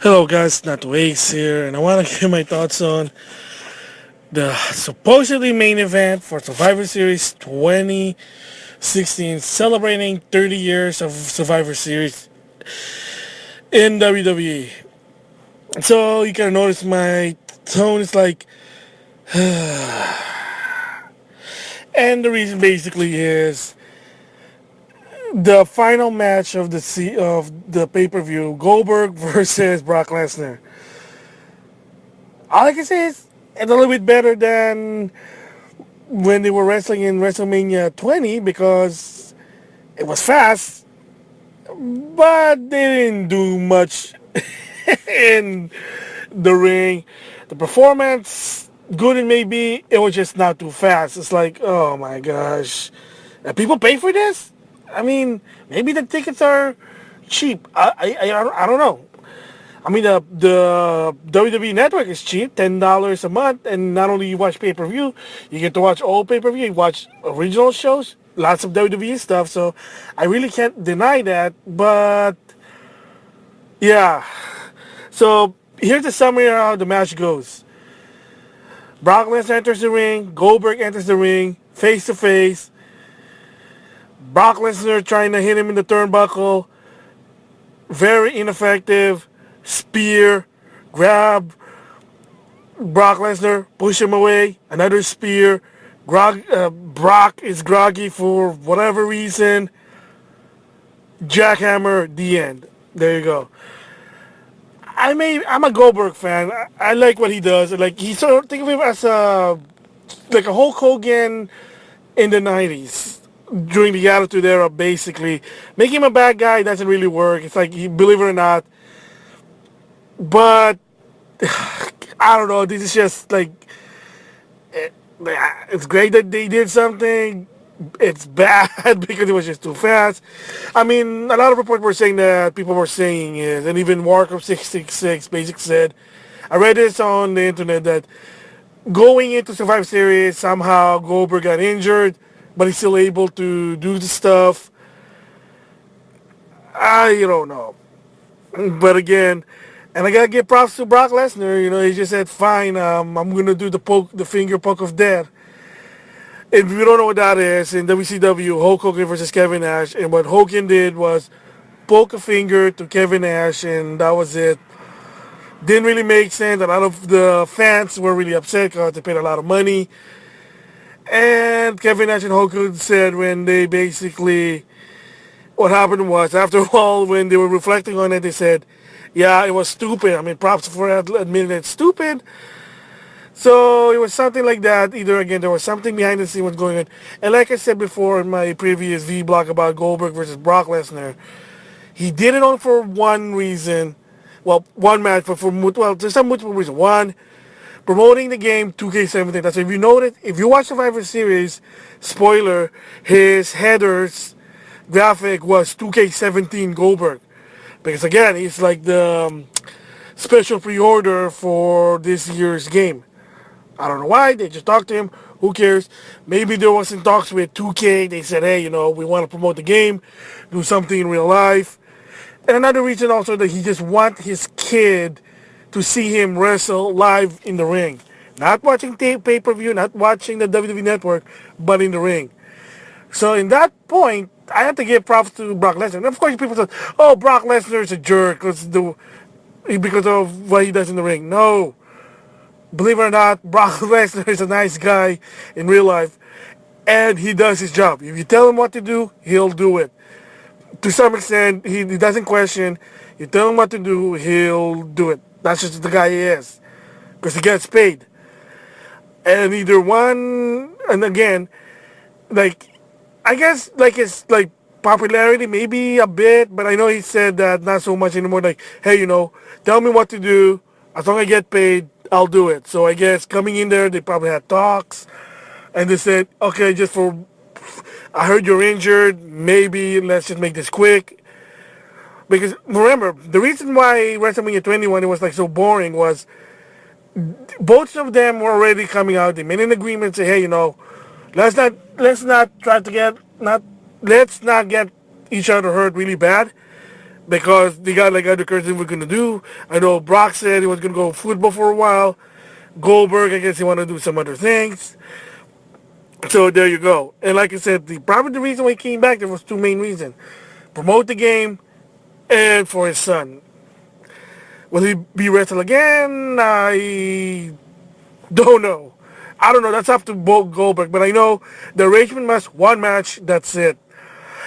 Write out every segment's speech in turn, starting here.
Hello guys, NautoAisDx here, and I want to give my thoughts on the supposedly main event for Survivor Series 2016, celebrating 30 years of Survivor Series in WWE. So you can notice my tone is like, and the reason basically is the final match of the pay-per-view, Goldberg versus Brock Lesnar. All I can say is it's a little bit better than when they were wrestling in WrestleMania 20 because it was fast, but they didn't do much in the ring. The performance, good it may be, it was just not too fast. It's like, oh my gosh, people pay for this? I mean, maybe the tickets are cheap. I don't know. I mean, the WWE Network is cheap, $10 a month, and not only you watch pay-per-view, you get to watch all pay-per-view, you watch original shows, lots of WWE stuff, so I really can't deny that, but yeah. So here's the summary of how the match goes. Brock Lesnar enters the ring, Goldberg enters the ring, face-to-face, Brock Lesnar trying to hit him in the turnbuckle, very ineffective, spear, grab, Brock Lesnar, push him away, another spear. Brock is groggy for whatever reason. Jackhammer, the end. There you go. I'm a Goldberg fan. I like what he does. Like he sort of think of him as a Hulk Hogan in the '90s during the Attitude Era. Basically, making him a bad guy doesn't really work. It's like believe it or not, but I don't know. This is just like it's great that they did something. It's bad because it was just too fast. I mean, a lot of reports were saying that people were saying is, and even Warcraft 666 Basic said, I read this on the internet that going into Survivor Series, somehow Goldberg got injured, but he's still able to do the stuff. I don't know. But again, and I gotta give props to Brock Lesnar. He just said, "Fine, I'm gonna do the finger poke of death." If you don't know what that is, in WCW, Hulk Hogan versus Kevin Nash, and what Hogan did was poke a finger to Kevin Nash, and that was it. Didn't really make sense. A lot of the fans were really upset because they paid a lot of money. And Kevin Nash and Hulk Hogan said when they basically, what happened was, after all, when they were reflecting on it, they said, yeah, it was stupid. I mean, props for admitting it's stupid. So it was something like that. Either again, there was something behind the scene was going on. And like I said before in my previous V-blog about Goldberg versus Brock Lesnar, he did it on for one reason. Well, one match, but there's some multiple reasons. One, promoting the game 2K17. That's if you noted, if you watch Survivor Series, spoiler, his headers graphic was 2K17 Goldberg. Because again, he's like the special pre-order for this year's game. I don't know why. They just talked to him. Who cares? Maybe there was in talks with 2K. They said, hey, we want to promote the game, do something in real life. And another reason also that he just want his kid to see him wrestle live in the ring. Not watching pay-per-view, not watching the WWE Network, but in the ring. So in that point, I have to give props to Brock Lesnar. And of course, people say, oh, Brock Lesnar is a jerk because of what he does in the ring. No. Believe it or not, Brock Lesnar is a nice guy in real life, and he does his job. If you tell him what to do, he'll do it. To some extent, he doesn't question. You tell him what to do, he'll do it. That's just the guy he is, because he gets paid. And either one, and again, like, I guess, like, his, like, popularity, maybe a bit, but I know he said that not so much anymore. Like, hey, tell me what to do. As long as I get paid, I'll do it. So I guess coming in there, they probably had talks, and they said, okay, I heard you're injured. Maybe let's just make this quick. Because remember, the reason why WrestleMania 21 it was like so boring was both of them were already coming out. They made an agreement, say, hey, let's not try to get not let's not get each other hurt really bad. because they got like other curses we're gonna do. I know Brock said he was gonna go football for a while. Goldberg, I guess he wanted to do some other things. So there you go. And like I said, probably the reason why he came back, there was two main reasons: promote the game and for his son. Will he be wrestled again? I don't know. I don't know. That's up to Goldberg. But I know the arrangement match, one match, that's it.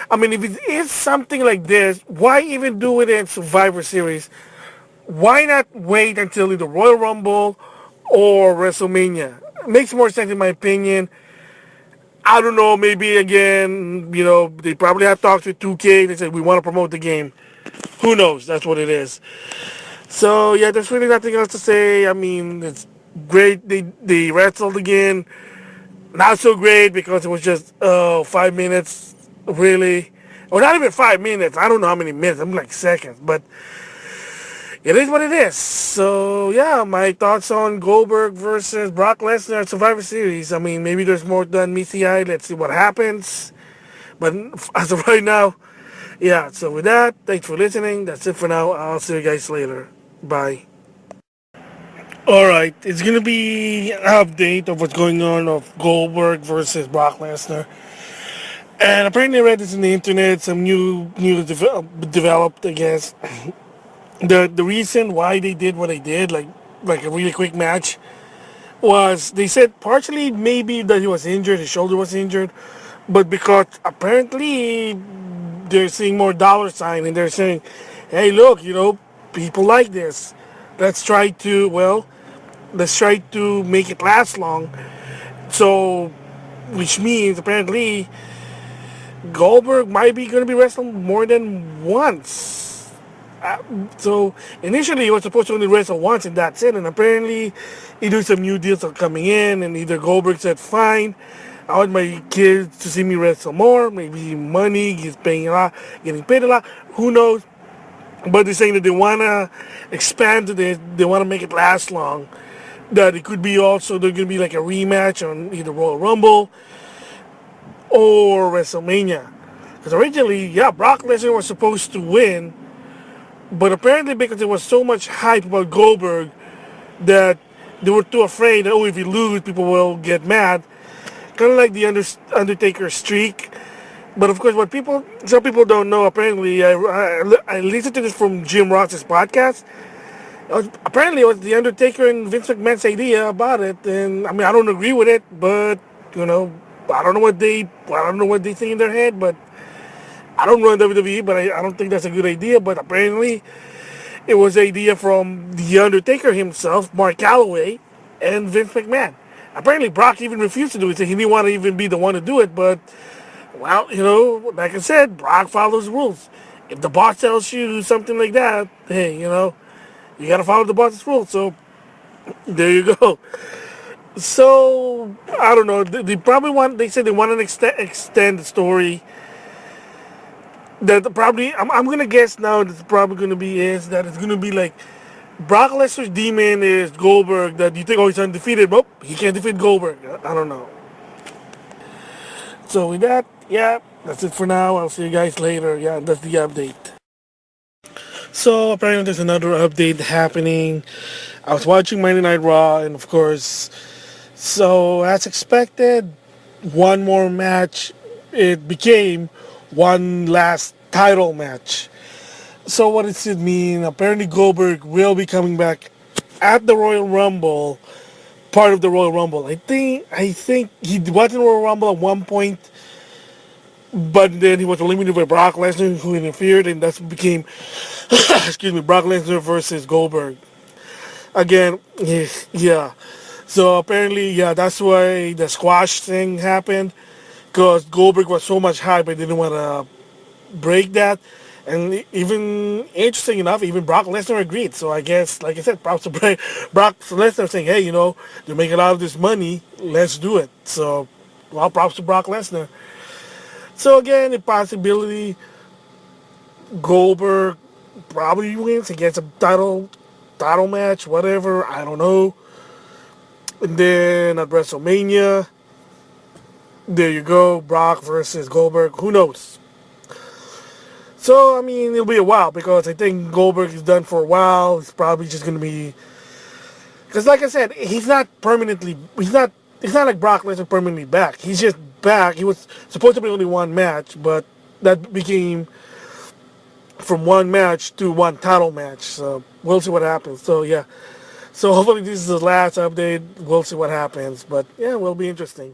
I mean, if it is something like this, why even do it in Survivor Series? Why not wait until either Royal Rumble or WrestleMania? It makes more sense in my opinion. I don't know, maybe again, they probably have talked with 2K. They said, we want to promote the game. Who knows? That's what it is. So, yeah, there's really nothing else to say. I mean, it's great. They wrestled again. Not so great because it was just 5 minutes, really. Or not even 5 minutes. I don't know how many minutes. I'm like seconds. But it is what it is. So, yeah, my thoughts on Goldberg versus Brock Lesnar at Survivor Series. I mean, maybe there's more than meets the eye. Let's see what happens. But as of right now, yeah. So with that, thanks for listening. That's it for now. I'll see you guys later. Bye. Alright, it's going to be an update of what's going on of Goldberg versus Brock Lesnar. And apparently I read this on the internet, some new news developed, I guess. The reason why they did what they did, like a really quick match, was they said partially maybe that he was injured, his shoulder was injured, but because apparently they're seeing more dollar sign and they're saying, hey, look, people like this. Let's try to, well, let's try to make it last long. So, which means apparently Goldberg might be going to be wrestling more than once. So initially he was supposed to only wrestle once and that's it. And apparently he knew some new deals are coming in and either Goldberg said, fine, I want my kids to see me wrestle more. Maybe money, he's paying a lot, getting paid a lot. Who knows? But they're saying that they want to expand it. They want to make it last long. That it could be also, there's going to be like a rematch on either Royal Rumble or WrestleMania. Because originally, yeah, Brock Lesnar was supposed to win, but apparently because there was so much hype about Goldberg that they were too afraid that, oh, if you lose, people will get mad. Kind of like the Undertaker streak. But of course, some people don't know, apparently, I listened to this from Jim Ross's podcast. Apparently, it was the Undertaker and Vince McMahon's idea about it, and I mean, I don't agree with it, but I don't know what they think in their head. But I don't run WWE, but I don't think that's a good idea. But apparently, it was an idea from the Undertaker himself, Mark Calloway, and Vince McMahon. Apparently, Brock even refused to do it. So he didn't want to even be the one to do it. But well, like I said, Brock follows rules. If the boss tells you something like that, hey, you gotta follow the boss's rules. So there you go. So I don't know. They probably want. They said they want to extend the story. That probably I'm gonna guess now. That's probably gonna be is that it's gonna be like Brock Lesnar's demon is Goldberg. That you think he's undefeated, but he can't defeat Goldberg. I don't know. So with that, yeah, that's it for now. I'll see you guys later. Yeah, that's the update. So apparently there's another update happening. I was watching Monday Night Raw, and of course, so as expected, one more match. It became one last title match. So what does it mean? Apparently Goldberg will be coming back at the Royal Rumble, part of the Royal Rumble. I think he was in the Royal Rumble at one point, but then he was eliminated by Brock Lesnar, who interfered, and that became, excuse me, Brock Lesnar versus Goldberg. Again, yeah. So apparently, yeah, that's why the squash thing happened, because Goldberg was so much hype, I didn't want to break that. And even interesting enough, even Brock Lesnar agreed. So I guess, like I said, props to Brock Lesnar saying, hey, you're making a lot of this money, let's do it. So, well, props to Brock Lesnar. So again, the possibility Goldberg probably wins. He gets a title match, whatever. I don't know. And then at WrestleMania, there you go, Brock versus Goldberg. Who knows? So I mean, it'll be a while because I think Goldberg is done for a while. It's probably just gonna be because, like I said, he's not permanently. He's not. It's not like Brock Lesnar permanently back. He's just back. He was supposed to be only one match, but that became from one match to one title match. So we'll see what happens. So yeah. So hopefully this is the last update. We'll see what happens. But yeah, it will be interesting.